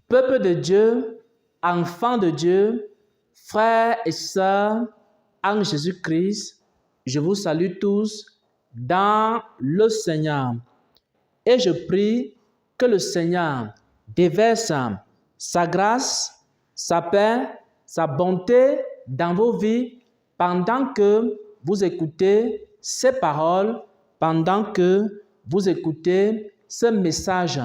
Peuple de Dieu, enfants de Dieu, frères et sœurs en Jésus-Christ, je vous salue tous dans le Seigneur. Et je prie que le Seigneur déverse sa grâce, sa paix, sa bonté dans vos vies pendant que vous écoutez ces paroles, pendant que vous écoutez ce message.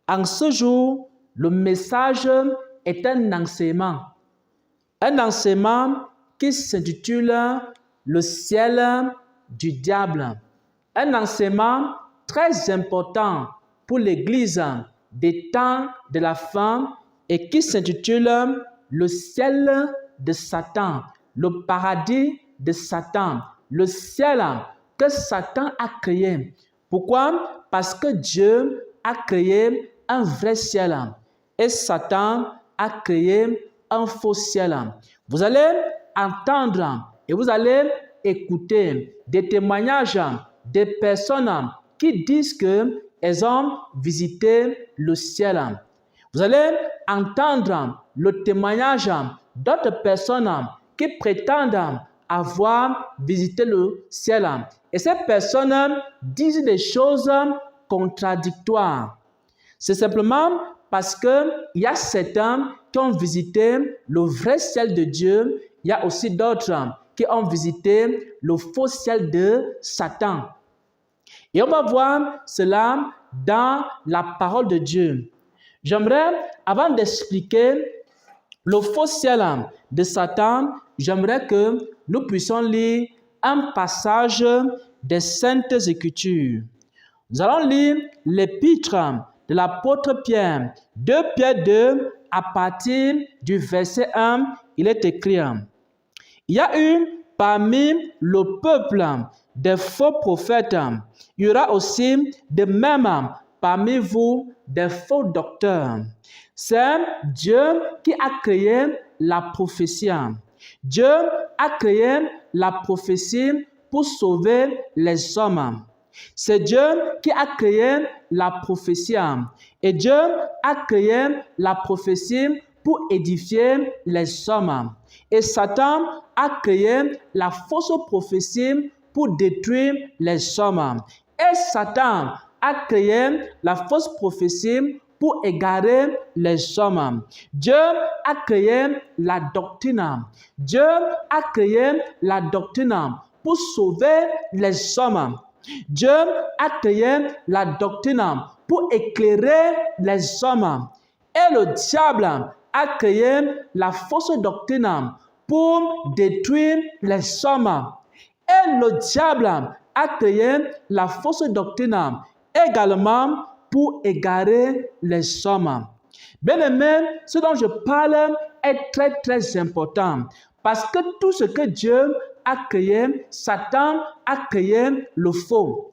En ce jour, le message est un enseignement qui s'intitule « Le ciel du diable ». Un enseignement très important pour l'Église des temps de la fin et qui s'intitule « Le ciel de Satan », le paradis de Satan, le ciel que Satan a créé. Pourquoi? Parce que Dieu a créé un vrai ciel et Satan a créé un faux ciel. Vous allez entendre et vous allez écouter des témoignages des personnes qui disent qu'elles ont visité le ciel. Vous allez entendre le témoignage d'autres personnes qui prétendent avoir visité le ciel. Et ces personnes disent des choses contradictoires. C'est simplement parce qu'il y a certains qui ont visité le vrai ciel de Dieu, il y a aussi d'autres qui ont visité le faux ciel de Satan. Et on va voir cela dans la parole de Dieu. J'aimerais, avant d'expliquer le faux ciel de Satan, j'aimerais que nous puissions lire un passage des Saintes Écritures. Nous allons lire l'épître de l'apôtre Pierre, 2 Pierre 2, à partir du verset 1, il est écrit: il y a eu parmi le peuple des faux prophètes. Il y aura aussi de même parmi vous des faux docteurs. C'est Dieu qui a créé la prophétie. Dieu a créé la prophétie pour sauver les hommes. C'est Dieu qui a créé la prophétie. Et Dieu a créé la prophétie pour édifier les hommes. Et Satan a créé la fausse prophétie pour détruire les hommes. Et Satan a créé la fausse prophétie pour égarer les hommes. Dieu a créé la doctrine. Dieu a créé la doctrine pour sauver les hommes. Dieu a créé la doctrine pour éclairer les hommes. Et le diable a créé la fausse doctrine pour détruire les hommes. Et le diable a créé la fausse doctrine également pour égarer les hommes. Bien-aimés, ce dont je parle est très très important parce que tout ce que Dieu a créé, Satan a créé le faux.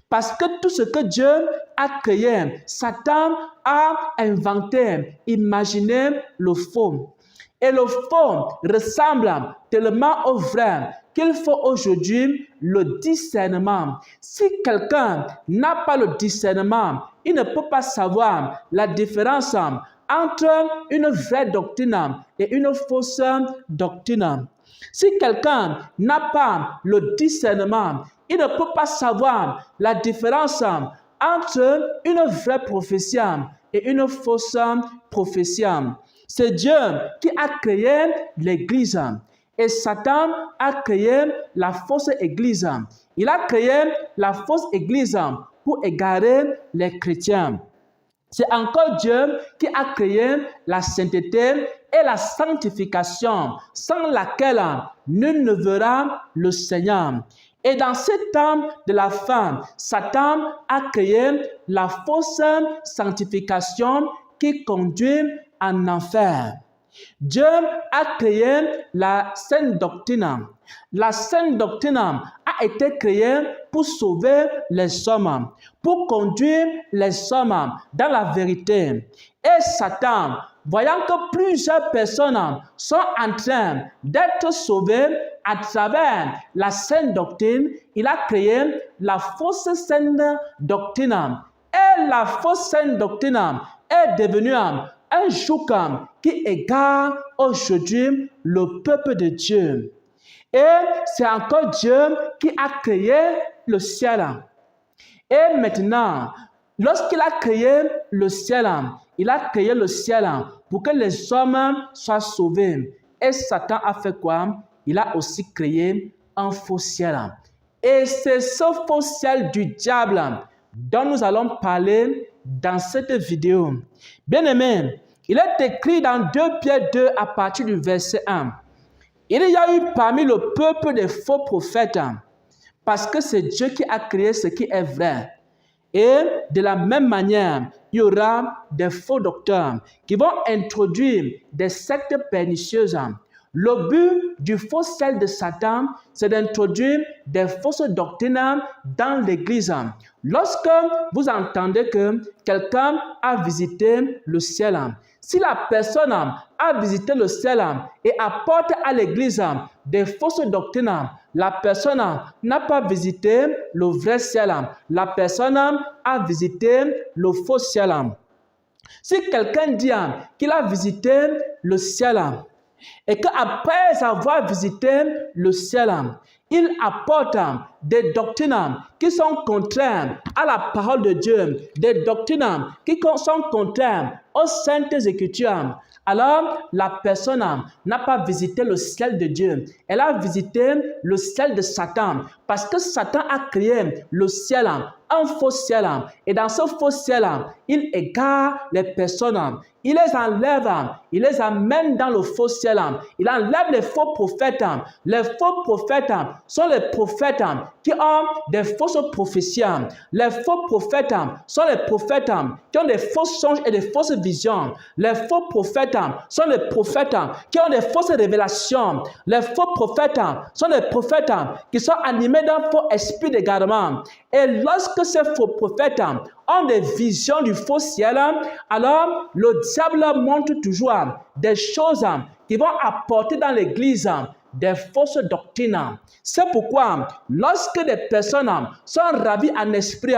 Parce que tout ce que Dieu a créé, Satan a inventé, imaginé le faux. Et le faux ressemble tellement au vrai qu'il faut aujourd'hui le discernement. Si quelqu'un n'a pas le discernement, il ne peut pas savoir la différence entre une vraie doctrine et une fausse doctrine. Si quelqu'un n'a pas le discernement, il ne peut pas savoir la différence entre une vraie prophétie et une fausse prophétie. C'est Dieu qui a créé l'Église. Et Satan a créé la fausse Église. Il a créé la fausse Église pour égarer les chrétiens. C'est encore Dieu qui a créé la sainteté et la sanctification, sans laquelle nul ne verra le Seigneur. Et dans ce temps de la fin, Satan a créé la fausse sanctification qui conduit en enfer. Dieu a créé la sainte doctrine. La sainte doctrine a été créée pour sauver les hommes, pour conduire les hommes dans la vérité. Et Satan, voyant que plusieurs personnes sont en train d'être sauvées à travers la sainte doctrine, il a créé la fausse sainte doctrine. Et la fausse sainte doctrine est devenue un joug qui égare aujourd'hui le peuple de Dieu. Et c'est encore Dieu qui a créé le ciel. Et maintenant, lorsqu'il a créé le ciel, il a créé le ciel pour que les hommes soient sauvés. Et Satan a fait quoi? Il a aussi créé un faux ciel. Et c'est ce faux ciel du diable dont nous allons parler dans cette vidéo. Bien-aimés, il est écrit dans 2 Pierre 2 à partir du verset 1. Il y a eu parmi le peuple des faux prophètes, parce que c'est Dieu qui a créé ce qui est vrai. Et de la même manière, il y aura des faux docteurs qui vont introduire des sectes pernicieuses. Le but du faux ciel de Satan, c'est d'introduire des fausses doctrines dans l'Église. Lorsque vous entendez que quelqu'un a visité le ciel, si la personne a visité le ciel et apporte à l'Église des fausses doctrines, la personne n'a pas visité le vrai ciel. La personne a visité le faux ciel. Si quelqu'un dit qu'il a visité le ciel, et qu'après avoir visité le ciel, il apporte des doctrines qui sont contraires à la parole de Dieu, des doctrines qui sont contraires aux saintes écritures, alors la personne n'a pas visité le ciel de Dieu. Elle a visité le ciel de Satan, parce que Satan a créé le ciel, un faux ciel. Et dans ce faux ciel, il égare les personnes. Il les enlève, il les amène dans le faux ciel. Il enlève les faux prophètes. Les faux prophètes sont les prophètes qui ont des fausses prophéties. Les faux prophètes sont les prophètes qui ont des fausses songes et des fausses visions. Les faux prophètes sont les prophètes qui ont des fausses révélations. Les faux prophètes sont les prophètes qui sont animés d'un faux esprit d'égarement. Et lorsque ces faux prophètes ont des visions du faux ciel, alors le diable montre toujours des choses qui vont apporter dans l'église des fausses doctrines. C'est pourquoi lorsque des personnes sont ravies en esprit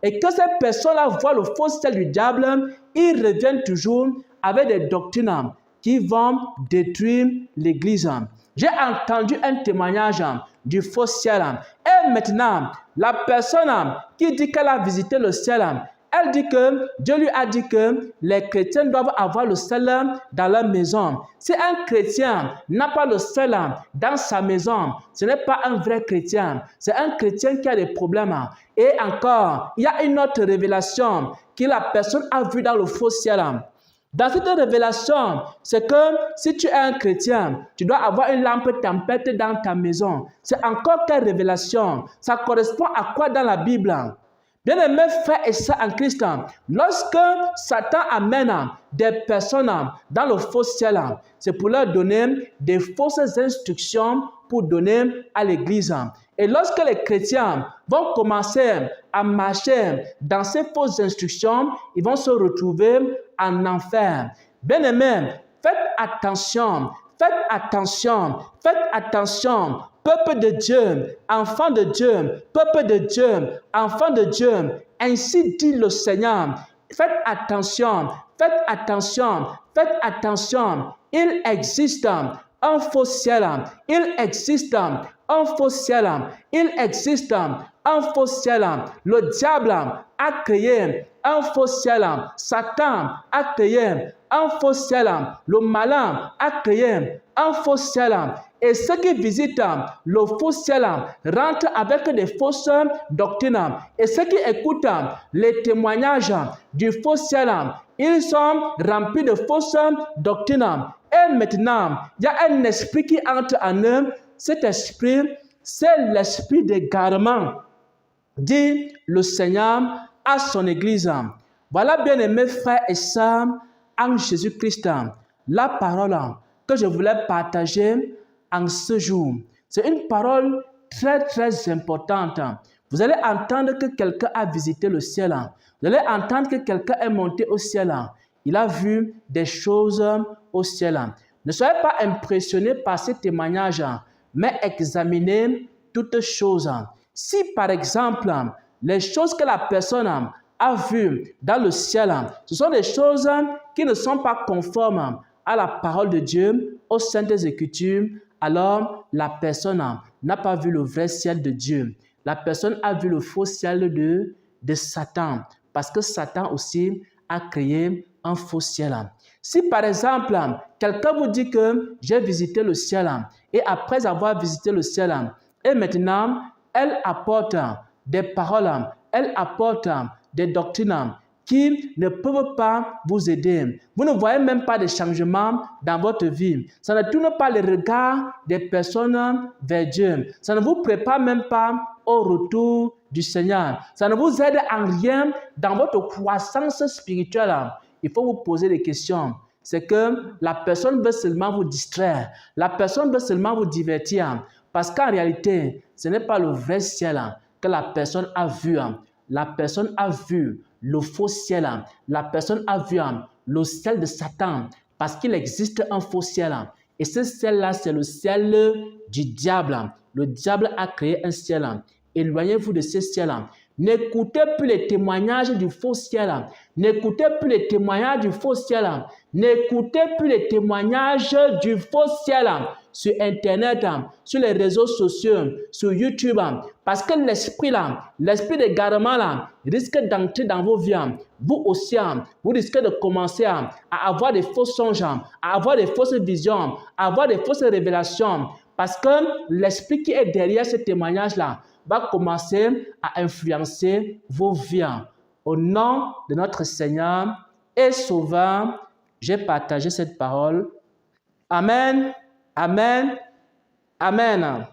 et que ces personnes-là voient le faux ciel du diable, ils reviennent toujours avec des doctrines qui vont détruire l'église. J'ai entendu un témoignage du faux ciel. Et maintenant, la personne qui dit qu'elle a visité le ciel, elle dit que Dieu lui a dit que les chrétiens doivent avoir le ciel dans leur maison. Si un chrétien n'a pas le ciel dans sa maison, ce n'est pas un vrai chrétien. C'est un chrétien qui a des problèmes. Et encore, il y a une autre révélation que la personne a vue dans le faux ciel. Dans cette révélation, c'est que si tu es un chrétien, tu dois avoir une lampe tempête dans ta maison. C'est encore quelle révélation? Ça correspond à quoi dans la Bible? Bien-aimés frères et sœurs en Christ, lorsque Satan amène des personnes dans le faux ciel, c'est pour leur donner des fausses instructions pour donner à l'église. Et lorsque les chrétiens vont commencer à marcher dans ces fausses instructions, ils vont se retrouver en enfer. Bien-aimés, faites attention, faites attention, faites attention. Peuple de Dieu, enfant de Dieu, peuple de Dieu, enfant de Dieu, ainsi dit le Seigneur. Faites attention, faites attention, faites attention. Il existe un faux ciel, il existe un faux ciel, il existe un faux ciel. Le diable a créé un faux ciel, Satan a créé un faux ciel, le malin a créé un faux ciel. Et ceux qui visitent le faux ciel rentrent avec des fausses doctrines. Et ceux qui écoutent les témoignages du faux ciel, ils sont remplis de fausses doctrines. Et maintenant, il y a un esprit qui entre en eux. Cet esprit, c'est l'esprit d'égarement, dit le Seigneur à son Église. Voilà, bien-aimés frères et sœurs en Jésus-Christ, la parole que je voulais partager en ce jour. C'est une parole très, très importante. Vous allez entendre que quelqu'un a visité le ciel. Vous allez entendre que quelqu'un est monté au ciel. Il a vu des choses au ciel. Ne soyez pas impressionnés par ces témoignages, mais examinez toutes choses. Si par exemple, les choses que la personne a vues dans le ciel, ce sont des choses qui ne sont pas conformes à la parole de Dieu, aux saintes écritures, alors la personne n'a pas vu le vrai ciel de Dieu. La personne a vu le faux ciel de Satan, parce que Satan aussi a créé un faux ciel. Si par exemple, quelqu'un vous dit que j'ai visité le ciel, et après avoir visité le ciel, et maintenant, elle apporte des paroles, elle apporte des doctrines qui ne peuvent pas vous aider. Vous ne voyez même pas de changement dans votre vie. Ça ne tourne pas le regard des personnes vers Dieu. Ça ne vous prépare même pas au retour du Seigneur. Ça ne vous aide en rien dans votre croissance spirituelle. Il faut vous poser des questions. C'est que la personne veut seulement vous distraire. La personne veut seulement vous divertir. Parce qu'en réalité, ce n'est pas le vrai ciel que la personne a vu. La personne a vu le faux ciel. La personne a vu le ciel de Satan. Parce qu'il existe un faux ciel. Et ce ciel-là, c'est le ciel du diable. Le diable a créé un ciel. Éloignez-vous de ce ciel. N'écoutez plus les témoignages du faux ciel. N'écoutez plus les témoignages du faux ciel. N'écoutez plus les témoignages du faux ciel sur Internet, sur les réseaux sociaux, sur YouTube. Parce que l'esprit d'égarement risque d'entrer dans vos vies. Vous aussi, vous risquez de commencer à avoir des faux songes, à avoir des fausses visions, à avoir des fausses révélations. Parce que l'esprit qui est derrière ce témoignage-là va commencer à influencer vos vies. Au nom de notre Seigneur et Sauveur, j'ai partagé cette parole. Amen, amen, amen.